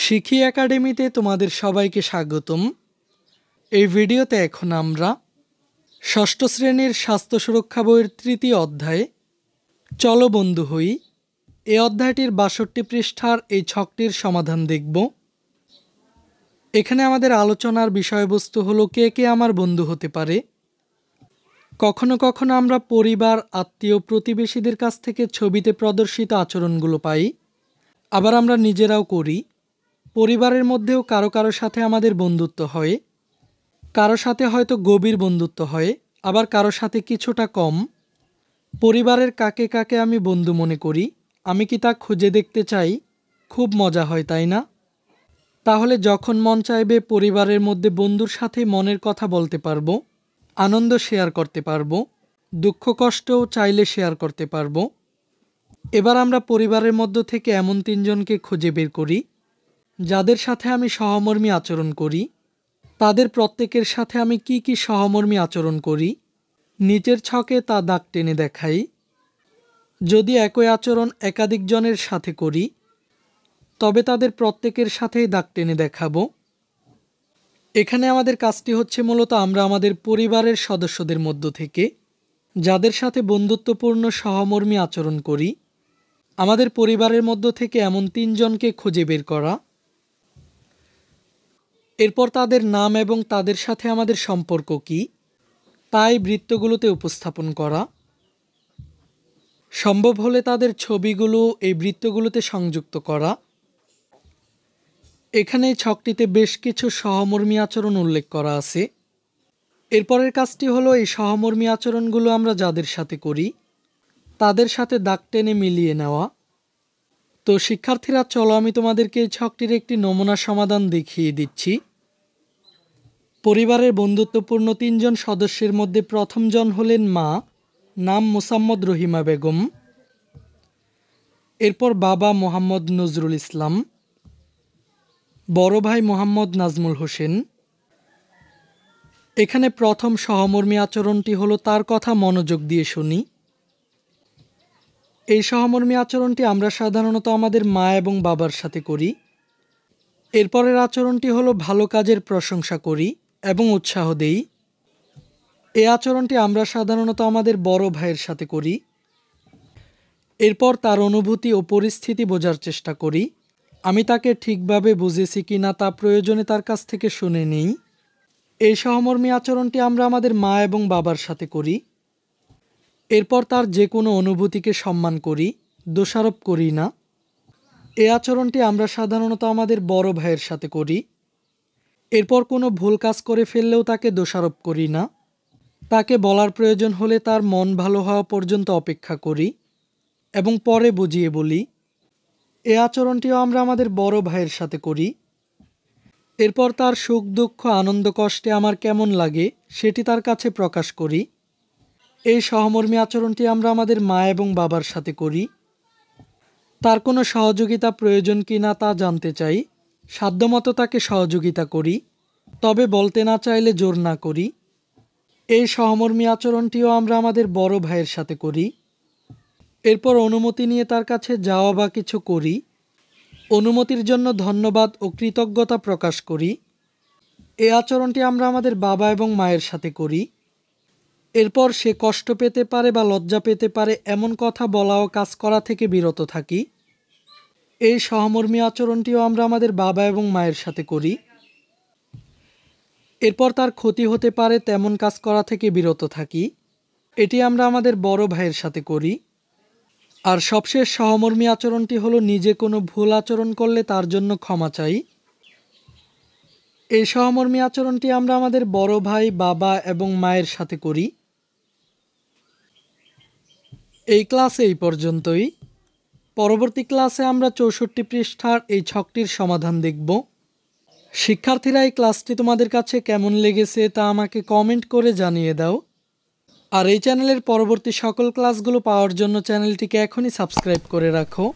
শিখি একাডেমিতে তোমাদের সবাইকে স্বাগতম। এই ভিডিওতে এখন আমরা ষষ্ঠ শ্রেণীর স্বাস্থ্য সুরক্ষা বইয়ের তৃতীয় অধ্যায়ে চলো বন্ধু হই এই অধ্যায়টির ৬২ পৃষ্ঠার এই ছকটির সমাধান দেখব। এখানে আমাদের আলোচনার বিষয়বস্তু হলো কে কে আমার বন্ধু হতে পারে। কখনো কখনো আমরা পরিবার, আত্মীয়, প্রতিবেশীদের কাছ থেকে ছবিতে প্রদর্শিত আচরণগুলো পাই, আবার আমরা নিজেরাও করি। পরিবারের মধ্যেও কারো কারো সাথে আমাদের বন্ধুত্ব হয়, কারো সাথে হয়তো গভীর বন্ধুত্ব হয়, আবার কারো সাথে কিছুটা কম। পরিবারের কাকে কাকে আমি বন্ধু মনে করি, আমি কি তা খুঁজে দেখতে চাই? খুব মজা হয়, তাই না? তাহলে যখন মন চাইবে পরিবারের মধ্যে বন্ধুর সাথে মনের কথা বলতে পারবো, আনন্দ শেয়ার করতে পারবো, দুঃখ কষ্টও চাইলে শেয়ার করতে পারবো। এবার আমরা পরিবারের মধ্য থেকে এমন ৩ জনকে খুঁজে বের করি যাদের সাথে আমি সহমর্মী আচরণ করি। তাদের প্রত্যেকের সাথে আমি কি কি সহমর্মী আচরণ করি নিচের ছকে তা দাগ টেনে দেখাই। যদি একই আচরণ একাধিক জনের সাথে করি তবে তাদের প্রত্যেকের সাথেই দাগ টেনে দেখাবো। এখানে আমাদের কাজটি হচ্ছে মূলত আমরা আমাদের পরিবারের সদস্যদের মধ্য থেকে যাদের সাথে বন্ধুত্বপূর্ণ সহমর্মী আচরণ করি, আমাদের পরিবারের মধ্য থেকে এমন ৩ জনকে খুঁজে বের করা। এরপর তাদের নাম এবং তাদের সাথে আমাদের সম্পর্ক কি তাই বৃত্তগুলোতে উপস্থাপন করা। সম্ভব হলে তাদের ছবিগুলো এই বৃত্তগুলোতে সংযুক্ত করা। এখানে এই ছকটিতে বেশ কিছু সহমর্মী আচরণ উল্লেখ করা আছে। এরপরের কাজটি হলো এই সহমর্মী আচরণগুলো আমরা যাদের সাথে করি তাদের সাথে দাগ টেনে মিলিয়ে নেওয়া। তো শিক্ষার্থীরা, চলো আমি তোমাদেরকে এই ছকটির একটি নমুনা সমাধান দেখিয়ে দিচ্ছি। পরিবারের বন্ধুত্বপূর্ণ ৩ জন সদস্যের মধ্যে প্রথম জন হলেন মা, নাম মোসাম্মদ রহিমা বেগম। এরপর বাবা মোহাম্মদ নজরুল ইসলাম, বড় ভাই মোহাম্মদ নাজমুল হোসেন। এখানে প্রথম সহমর্মী আচরণটি হলো তার কথা মনোযোগ দিয়ে শুনি। এই সহমর্মী আচরণটি আমরা সাধারণত আমাদের মা এবং বাবার সাথে করি। এরপরের আচরণটি হলো ভালো কাজের প্রশংসা করি এবং উৎসাহ দেই। এই আচরণটি আমরা সাধারণত আমাদের বড় ভাইয়ের সাথে করি। এরপর তার অনুভূতি ও পরিস্থিতি বোঝার চেষ্টা করি, আমি তাকে ঠিকভাবে বুঝেছি কিনা তা প্রয়োজনে তার কাছ থেকে শুনে নিই। এই সহমর্মী আচরণটি আমরা আমাদের মা এবং বাবার সাথে করি। এরপর তার যে কোনো অনুভূতিকে সম্মান করি, দোষারোপ করি না। এই আচরণটি আমরা সাধারণত আমাদের বড় ভাইয়ের সাথে করি। এরপর কোনো ভুল কাজ করে ফেললেও তাকে দোষারোপ করি না, তাকে বলার প্রয়োজন হলে তার মন ভালো হওয়া পর্যন্ত অপেক্ষা করি এবং পরে বুঝিয়ে বলি। এই আচরণটিও আমরা আমাদের বড় ভাইয়ের সাথে করি। এরপর তার সুখ দুঃখ আনন্দ কষ্টে আমার কেমন লাগে সেটি তার কাছে প্রকাশ করি। এই সহমর্মী আচরণটি আমরা আমাদের মা এবং বাবার সাথে করি। তার কোনো সহযোগিতা প্রয়োজন কিনা তা জানতে চাই, সাধ্যমতো তাকে সহযোগিতা করি, তবে বলতে না চাইলে জোর না করি। এই সহমর্মী আচরণটিও আমরা আমাদের বড় ভাইয়ের সাথে করি। এরপর অনুমতি নিয়ে তার কাছে যাওয়া বা কিছু করি, অনুমতির জন্য ধন্যবাদ ও কৃতজ্ঞতা প্রকাশ করি। এই আচরণটি আমরা আমাদের বাবা এবং মায়ের সাথে করি। এরপর সে কষ্ট পেতে পারে বা লজ্জা পেতে পারে এমন কথা বলা ও কাজ করা থেকে বিরত থাকি। এই সহমর্মী আচরণটিও আমরা আমাদের বাবা এবং মায়ের সাথে করি। এরপর তার ক্ষতি হতে পারে তেমন কাজ করা থেকে বিরত থাকি। এটি আমরা আমাদের বড় ভাইয়ের সাথে করি। আর সবশেষ সহমর্মী আচরণটি হলো নিজে কোনো ভুল আচরণ করলে তার জন্য ক্ষমা চাই। এই সহমর্মী আচরণটি আমরা আমাদের বড় ভাই, বাবা এবং মায়ের সাথে করি। এই ক্লাসে এই পর্যন্তই। পরবর্তী ক্লাসে আমরা ৬৪ পৃষ্ঠার এই ছকটির সমাধান দেখব। শিক্ষার্থীরা, এই ক্লাসটি তোমাদের কাছে কেমন লেগেছে তা আমাকে কমেন্ট করে জানিয়ে দাও। আর এই চ্যানেলের পরবর্তী সকল ক্লাসগুলো পাওয়ার জন্য চ্যানেলটিকে এখনই সাবস্ক্রাইব করে রাখো।